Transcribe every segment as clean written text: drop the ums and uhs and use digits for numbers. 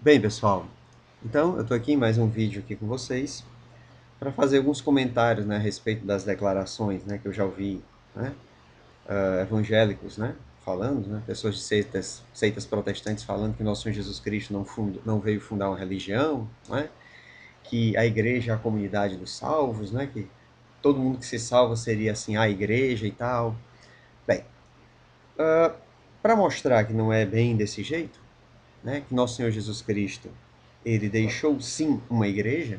Bem, pessoal, então eu estou aqui em mais um vídeo aqui com vocês para fazer alguns comentários, né, a respeito das declarações, né, que eu já ouvi, né, evangélicos, né, falando, né, pessoas de seitas protestantes falando que nosso Senhor Jesus Cristo não veio fundar uma religião, né, que a igreja é a comunidade dos salvos, né, que todo mundo que se salva seria assim a igreja e tal. Bem, para mostrar que não é bem desse jeito, né, que nosso Senhor Jesus Cristo ele deixou sim uma igreja.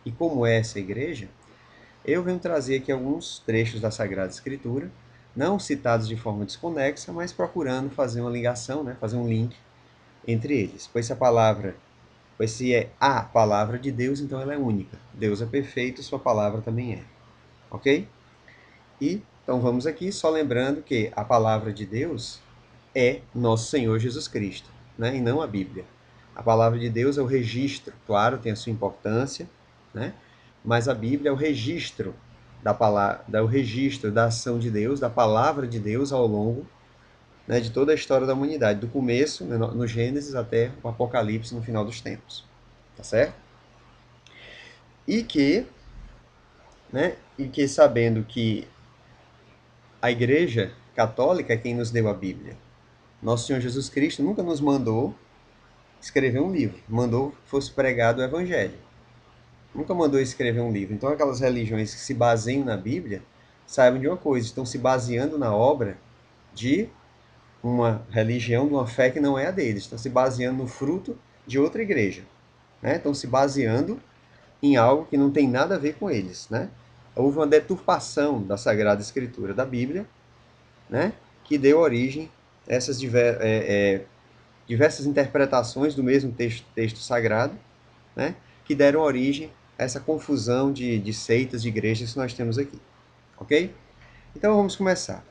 E como é essa igreja? Eu venho trazer aqui alguns trechos da Sagrada Escritura, não citados de forma desconexa, mas procurando fazer uma ligação, né, fazer um link entre eles. Pois se é a palavra de Deus, então ela é única. Deus é perfeito, sua palavra também é. Ok? E então vamos aqui só lembrando que a palavra de Deus é nosso Senhor Jesus Cristo, né, e não a Bíblia. A palavra de Deus é o registro, claro, tem a sua importância, né? Mas a Bíblia é o registro da palavra, o registro da ação de Deus, da palavra de Deus ao longo, né, de toda a história da humanidade, do começo, né, no Gênesis, até o Apocalipse no final dos tempos. Tá certo? E que, sabendo que a Igreja Católica é quem nos deu a Bíblia. Nosso Senhor Jesus Cristo nunca nos mandou escrever um livro, mandou que fosse pregado o Evangelho. Nunca mandou escrever um livro. Então, aquelas religiões que se baseiam na Bíblia, saibam de uma coisa, estão se baseando na obra de uma religião, de uma fé que não é a deles. Estão se baseando no fruto de outra igreja. Né? Estão se baseando em algo que não tem nada a ver com eles. Né? Houve uma deturpação da Sagrada Escritura da Bíblia, né? Que deu origem a essas diversas interpretações do mesmo texto sagrado, né, que deram origem a essa confusão de seitas, de igrejas que nós temos aqui. Ok? Então vamos começar.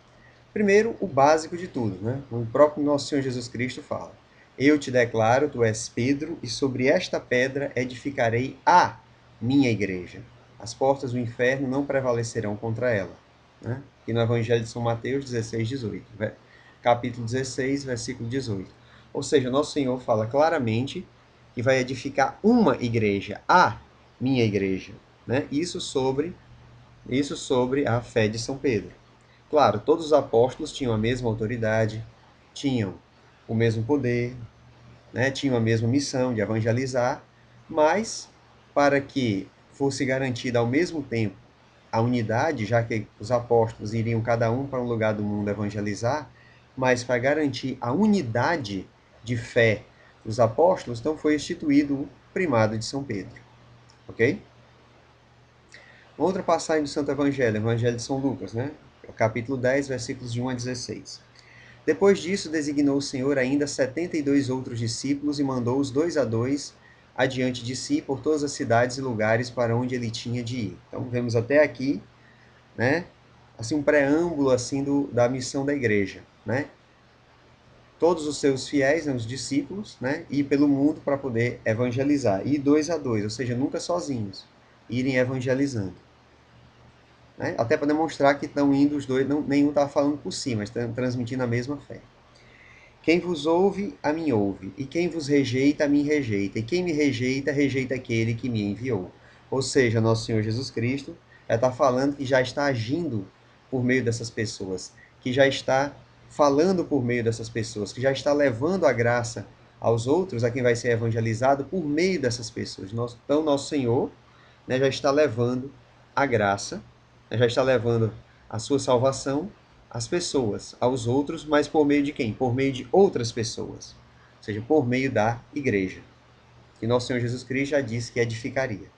Primeiro, o básico de tudo. Né? O próprio nosso Senhor Jesus Cristo fala: Eu te declaro, tu és Pedro, e sobre esta pedra edificarei a minha igreja. As portas do inferno não prevalecerão contra ela. Né? E no Evangelho de São Mateus 16, 18. Capítulo 16, versículo 18. Ou seja, nosso Senhor fala claramente que vai edificar uma igreja, a minha igreja. Né? Isso sobre a fé de São Pedro. Claro, todos os apóstolos tinham a mesma autoridade, tinham o mesmo poder, né, tinham a mesma missão de evangelizar, mas para que fosse garantida ao mesmo tempo a unidade, já que os apóstolos iriam cada um para um lugar do mundo evangelizar, mas para garantir a unidade de fé dos apóstolos, então foi instituído o primado de São Pedro. Ok? Outra passagem do Santo Evangelho, Evangelho de São Lucas, né? Capítulo 10, versículos de 1 a 16. Depois disso, designou o Senhor ainda 72 outros discípulos e mandou-os dois a dois adiante de si por todas as cidades e lugares para onde ele tinha de ir. Então, vemos até aqui, né, assim, um preâmbulo assim da missão da igreja, né? Todos os seus fiéis, né, os discípulos, né, ir pelo mundo para poder evangelizar. E dois a dois, ou seja, nunca sozinhos, irem evangelizando. Né? Até para demonstrar que estão indo os dois, não, nenhum está falando por si, mas estão transmitindo a mesma fé. Quem vos ouve, a mim ouve, e quem vos rejeita, a mim rejeita, e quem me rejeita, rejeita aquele que me enviou. Ou seja, nosso Senhor Jesus Cristo já está falando que já está agindo por meio dessas pessoas, que já está falando por meio dessas pessoas, que já está levando a graça aos outros, a quem vai ser evangelizado por meio dessas pessoas. Então, nosso Senhor, né, já está levando a graça, né, já está levando a sua salvação às pessoas, aos outros, mas por meio de quem? Por meio de outras pessoas. Ou seja, por meio da igreja. Que nosso Senhor Jesus Cristo já disse que edificaria.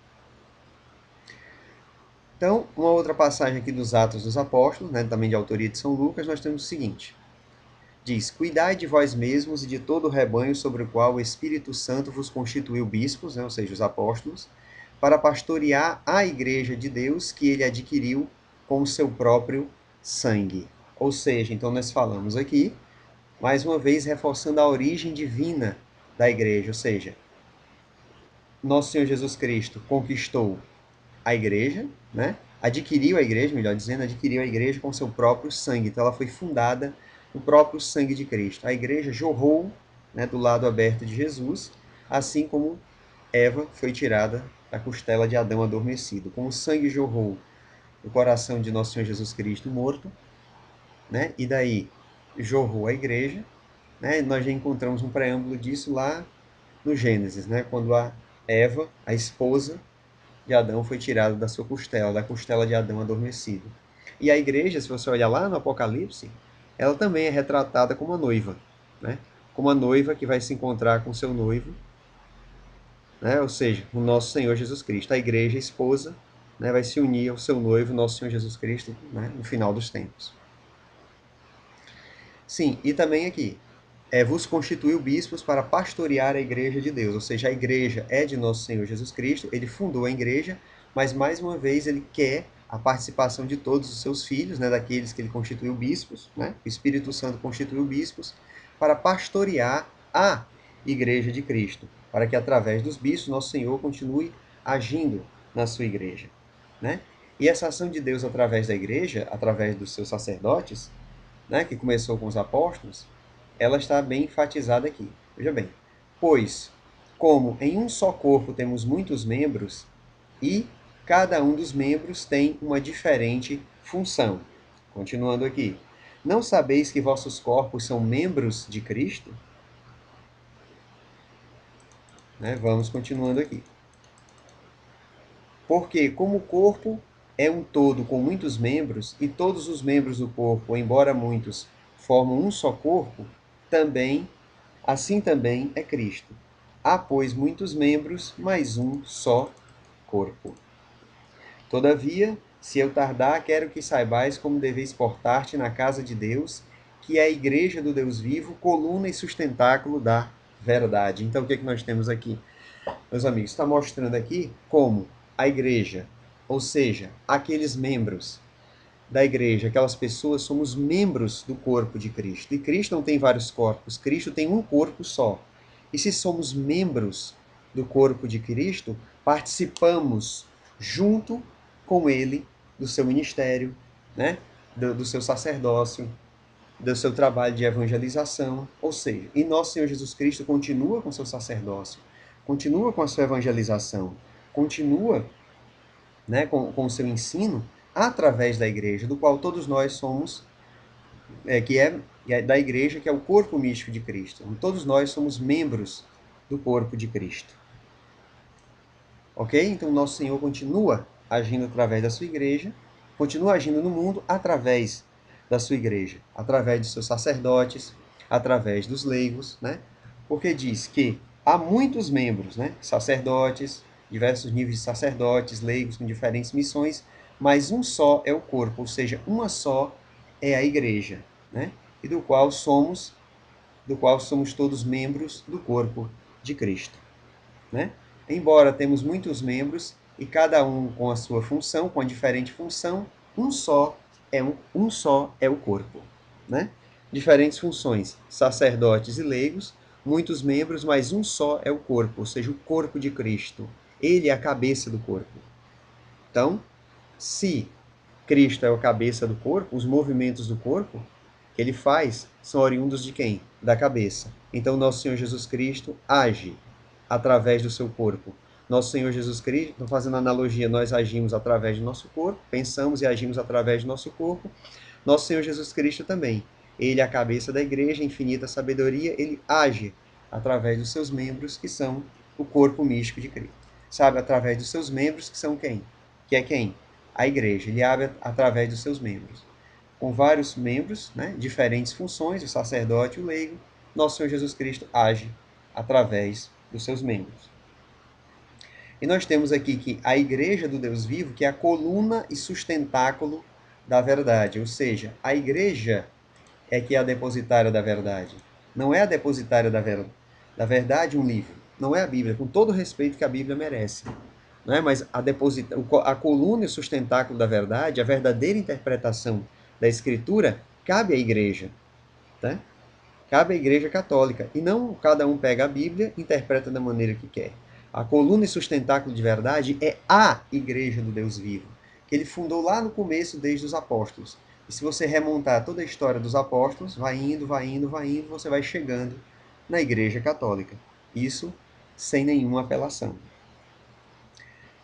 Então, uma outra passagem aqui dos Atos dos Apóstolos, né, também de autoria de São Lucas, nós temos o seguinte. Diz, cuidai de vós mesmos e de todo o rebanho sobre o qual o Espírito Santo vos constituiu bispos, né, ou seja, os apóstolos, para pastorear a igreja de Deus que ele adquiriu com o seu próprio sangue. Ou seja, então nós falamos aqui, mais uma vez reforçando a origem divina da igreja, ou seja, nosso Senhor Jesus Cristo conquistou a igreja, né? Adquiriu a igreja, melhor dizendo, adquiriu a igreja com seu próprio sangue. Então ela foi fundada no próprio sangue de Cristo. A igreja jorrou, né, do lado aberto de Jesus, assim como Eva foi tirada da costela de Adão adormecido. Como o sangue jorrou do coração de nosso Senhor Jesus Cristo morto, né? E daí jorrou a igreja, né? Nós já encontramos um preâmbulo disso lá no Gênesis, né? Quando a Eva, a esposa de Adão, foi tirada da sua costela, da costela de Adão adormecido. E a igreja, se você olhar lá no Apocalipse, ela também é retratada como a noiva, né? Como a noiva que vai se encontrar com seu noivo, né? Ou seja, o nosso Senhor Jesus Cristo. A igreja, a esposa, né, vai se unir ao seu noivo, nosso Senhor Jesus Cristo, né, no final dos tempos. Sim, e também aqui, vos constituiu bispos para pastorear a igreja de Deus. Ou seja, a igreja é de nosso Senhor Jesus Cristo, ele fundou a igreja, mas mais uma vez ele quer a participação de todos os seus filhos, né, daqueles que ele constituiu bispos, né, o Espírito Santo constituiu bispos, para pastorear a igreja de Cristo, para que através dos bispos nosso Senhor continue agindo na sua igreja, né? E essa ação de Deus através da igreja, através dos seus sacerdotes, né, que começou com os apóstolos, ela está bem enfatizada aqui. Veja bem, pois, como em um só corpo temos muitos membros, e cada um dos membros tem uma diferente função. Continuando aqui. Não sabeis que vossos corpos são membros de Cristo? Né? Vamos continuando aqui. Porque, como o corpo é um todo com muitos membros, e todos os membros do corpo, embora muitos, formam um só corpo, também, assim também é Cristo. Há, pois, muitos membros, mas um só corpo. Todavia, se eu tardar, quero que saibais como deveis portar-te na casa de Deus, que é a igreja do Deus vivo, coluna e sustentáculo da verdade. Então, o que é que nós temos aqui? Meus amigos, está mostrando aqui como a igreja, ou seja, aqueles membros da igreja, aquelas pessoas, somos membros do corpo de Cristo. E Cristo não tem vários corpos, Cristo tem um corpo só. E se somos membros do corpo de Cristo, participamos junto com ele do seu ministério, né? do seu sacerdócio, do seu trabalho de evangelização. Ou seja, e nosso Senhor Jesus Cristo continua com seu sacerdócio, continua com a sua evangelização, continua, né, com o seu ensino através da igreja, do qual todos nós somos, que é da igreja, que é o corpo místico de Cristo. Todos nós somos membros do corpo de Cristo. Ok? Então, nosso Senhor continua agindo através da sua igreja, continua agindo no mundo através da sua igreja, através dos seus sacerdotes, através dos leigos, né? Porque diz que há muitos membros, né? Sacerdotes, diversos níveis de sacerdotes, leigos com diferentes missões, mas um só é o corpo, ou seja, uma só é a igreja, né? E do qual somos todos membros do corpo de Cristo, né? Embora temos muitos membros e cada um com a sua função, com a diferente função, um só é o corpo, né? Diferentes funções, sacerdotes e leigos, muitos membros, mas um só é o corpo, ou seja, o corpo de Cristo. Ele é a cabeça do corpo. Então, se Cristo é a cabeça do corpo, os movimentos do corpo que ele faz são oriundos de quem? Da cabeça. Então, nosso Senhor Jesus Cristo age através do seu corpo. Nosso Senhor Jesus Cristo, fazendo analogia, nós agimos através do nosso corpo, pensamos e agimos através do nosso corpo. Nosso Senhor Jesus Cristo também. Ele é a cabeça da igreja, infinita sabedoria, ele age através dos seus membros, que são o corpo místico de Cristo. Sabe, através dos seus membros, que são quem? Que é quem? A igreja. Ele age através dos seus membros. Com vários membros, né, diferentes funções, o sacerdote e o leigo, nosso Senhor Jesus Cristo age através dos seus membros. E nós temos aqui que a igreja do Deus vivo, que é a coluna e sustentáculo da verdade, ou seja, a igreja é que é a depositária da verdade. Não é a depositária da verdade um livro, não é a Bíblia, com todo o respeito que a Bíblia merece. Não é? Mas a coluna e o sustentáculo da verdade, a verdadeira interpretação da Escritura, cabe à igreja. Tá? Cabe à Igreja Católica. E não cada um pega a Bíblia e interpreta da maneira que quer. A coluna e sustentáculo de verdade é a Igreja do Deus vivo, que ele fundou lá no começo, desde os apóstolos. E se você remontar toda a história dos apóstolos, vai indo, vai indo, vai indo, você vai chegando na Igreja Católica. Isso sem nenhuma apelação.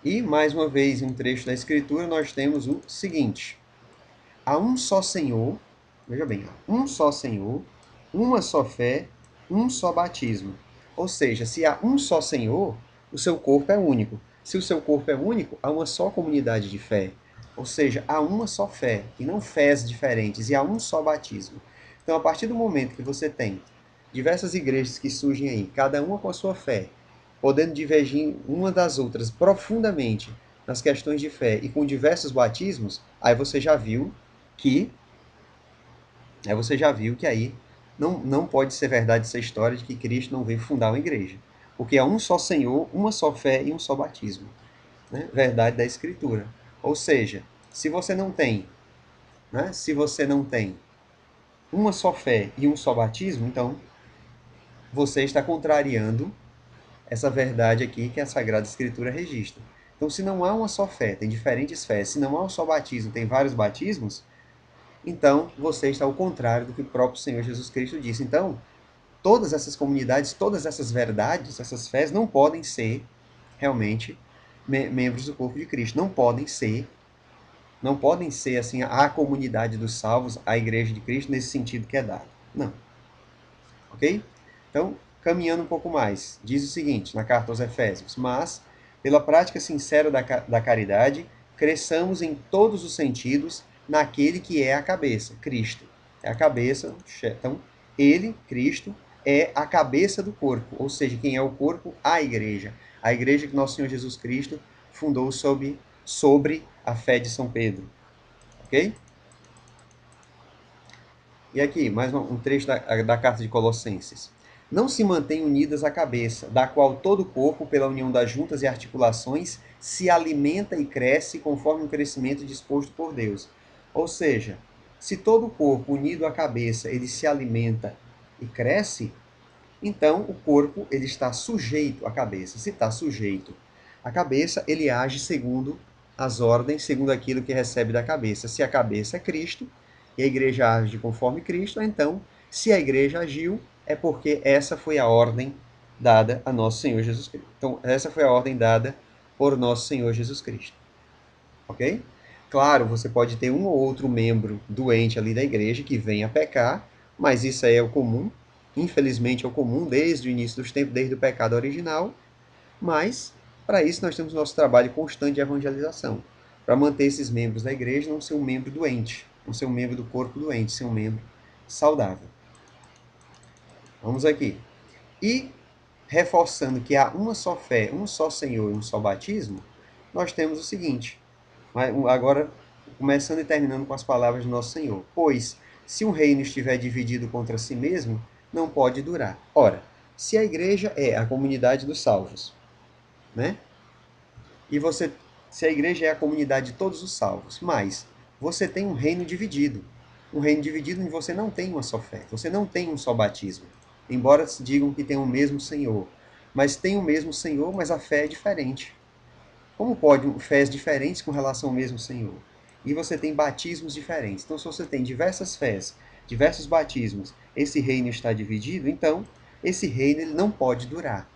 E, mais uma vez, em um trecho da Escritura, nós temos o seguinte: há um só Senhor, veja bem, há um só Senhor, uma só fé, um só batismo. Ou seja, se há um só Senhor, o seu corpo é único. Se o seu corpo é único, há uma só comunidade de fé. Ou seja, há uma só fé, e não fés diferentes, e há um só batismo. Então, a partir do momento que você tem diversas igrejas que surgem aí, cada uma com a sua fé, podendo divergir uma das outras profundamente nas questões de fé e com diversos batismos, aí você já viu que aí não pode ser verdade essa história de que Cristo não veio fundar uma igreja. Porque há um só Senhor, uma só fé e um só batismo. Né? Verdade da Escritura. Ou seja, se você não tem, né? Se você não tem uma só fé e um só batismo, então você está contrariando essa verdade aqui que a Sagrada Escritura registra. Então, se não há uma só fé, tem diferentes fés, se não há um só batismo, tem vários batismos, então você está ao contrário do que o próprio Senhor Jesus Cristo disse. Então, todas essas comunidades, todas essas verdades, essas fés não podem ser realmente membros do corpo de Cristo. Não podem ser assim a comunidade dos salvos, a igreja de Cristo nesse sentido que é dado. Não. Ok? Então, caminhando um pouco mais, diz o seguinte na carta aos Efésios: mas, pela prática sincera da caridade, cresçamos em todos os sentidos naquele que é a cabeça, Cristo. É a cabeça, então, ele, Cristo, é a cabeça do corpo, ou seja, quem é o corpo? A igreja. A igreja que nosso Senhor Jesus Cristo fundou sobre a fé de São Pedro. Ok? E aqui, mais um trecho da carta de Colossenses. Não se mantém unidas a cabeça, da qual todo o corpo, pela união das juntas e articulações, se alimenta e cresce conforme o crescimento disposto por Deus. Ou seja, se todo o corpo unido à cabeça, ele se alimenta e cresce, então o corpo ele está sujeito à cabeça. Se está sujeito à cabeça, ele age segundo as ordens, segundo aquilo que recebe da cabeça. Se a cabeça é Cristo, e a igreja age conforme Cristo, então, se a igreja agiu, é porque essa foi a ordem dada a nosso Senhor Jesus Cristo. Então, essa foi a ordem dada por nosso Senhor Jesus Cristo. Ok? Claro, você pode ter um ou outro membro doente ali da igreja que venha a pecar, mas isso aí é o comum. Infelizmente é o comum desde o início dos tempos, desde o pecado original. Mas, para isso, nós temos nosso trabalho constante de evangelização. Para manter esses membros da igreja não ser um membro doente, não ser um membro do corpo doente, ser um membro saudável. Vamos aqui. E, reforçando que há uma só fé, um só Senhor e um só batismo, nós temos o seguinte. Agora, começando e terminando com as palavras do nosso Senhor. Pois, se um reino estiver dividido contra si mesmo, não pode durar. Ora, se a igreja é a comunidade dos salvos, né? E se a igreja é a comunidade de todos os salvos, mas você tem um reino dividido. Um reino dividido em você não tem uma só fé, você não tem um só batismo. Embora se digam que tem o mesmo Senhor, mas tem o mesmo Senhor, mas a fé é diferente. Como pode fés diferentes com relação ao mesmo Senhor? E você tem batismos diferentes. Então, se você tem diversas fés, diversos batismos, esse reino está dividido, então esse reino ele não pode durar.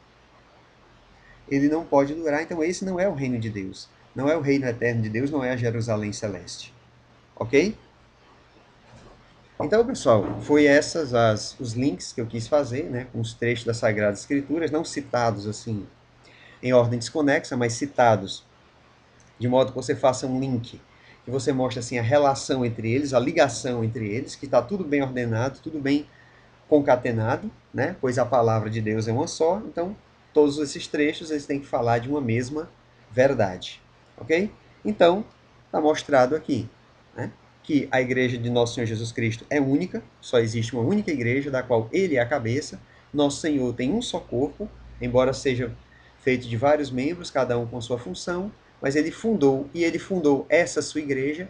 Ele não pode durar, então esse não é o reino de Deus. Não é o reino eterno de Deus, não é a Jerusalém celeste. Ok? Então, pessoal, foi os links que eu quis fazer, né, com os trechos das Sagradas Escrituras, não citados assim em ordem desconexa, mas citados de modo que você faça um link, que você mostre assim a relação entre eles, a ligação entre eles, que está tudo bem ordenado, tudo bem concatenado, né? Pois a palavra de Deus é uma só, então todos esses trechos eles têm que falar de uma mesma verdade, ok? Então, está mostrado aqui, né? Que a igreja de Nosso Senhor Jesus Cristo é única, só existe uma única igreja, da qual ele é a cabeça. Nosso Senhor tem um só corpo, embora seja feito de vários membros, cada um com sua função, mas ele fundou essa sua igreja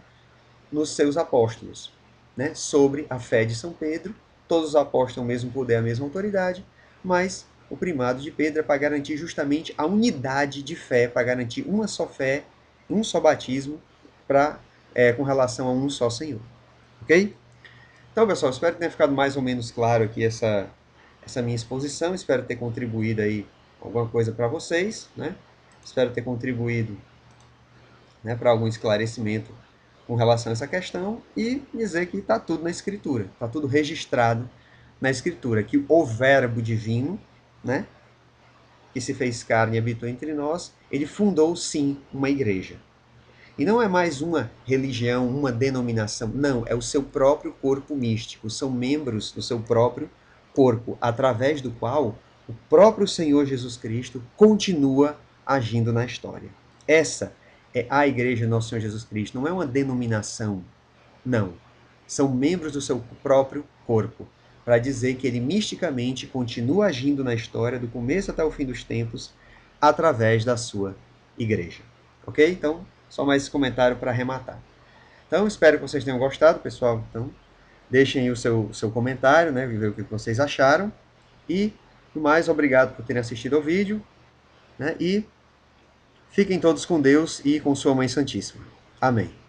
nos seus apóstolos, né? Sobre a fé de São Pedro. Todos os apóstolos têm o mesmo poder, a mesma autoridade, mas o primado de Pedro é para garantir justamente a unidade de fé, para garantir uma só fé, um só batismo, com relação a um só Senhor. Ok? Então, pessoal, espero que tenha ficado mais ou menos claro aqui essa minha exposição. Espero ter contribuído aí alguma coisa para vocês, né? Espero ter contribuído, né, para algum esclarecimento com relação a essa questão e dizer que está tudo na Escritura, está tudo registrado na Escritura, que o Verbo divino, né, que se fez carne e habitou entre nós, ele fundou sim uma igreja. E não é mais uma religião, uma denominação, não, é o seu próprio corpo místico, são membros do seu próprio corpo, através do qual o próprio Senhor Jesus Cristo continua agindo na história. Essa é a Igreja do Nosso Senhor Jesus Cristo, não é uma denominação, não. São membros do seu próprio corpo, para dizer que ele misticamente continua agindo na história, do começo até o fim dos tempos, através da sua igreja. Ok? Então, só mais esse comentário para arrematar. Então, espero que vocês tenham gostado, pessoal. Então, deixem aí o seu comentário, né? Ver o que vocês acharam. E, no mais, obrigado por terem assistido ao vídeo. Né? E fiquem todos com Deus e com sua Mãe Santíssima. Amém.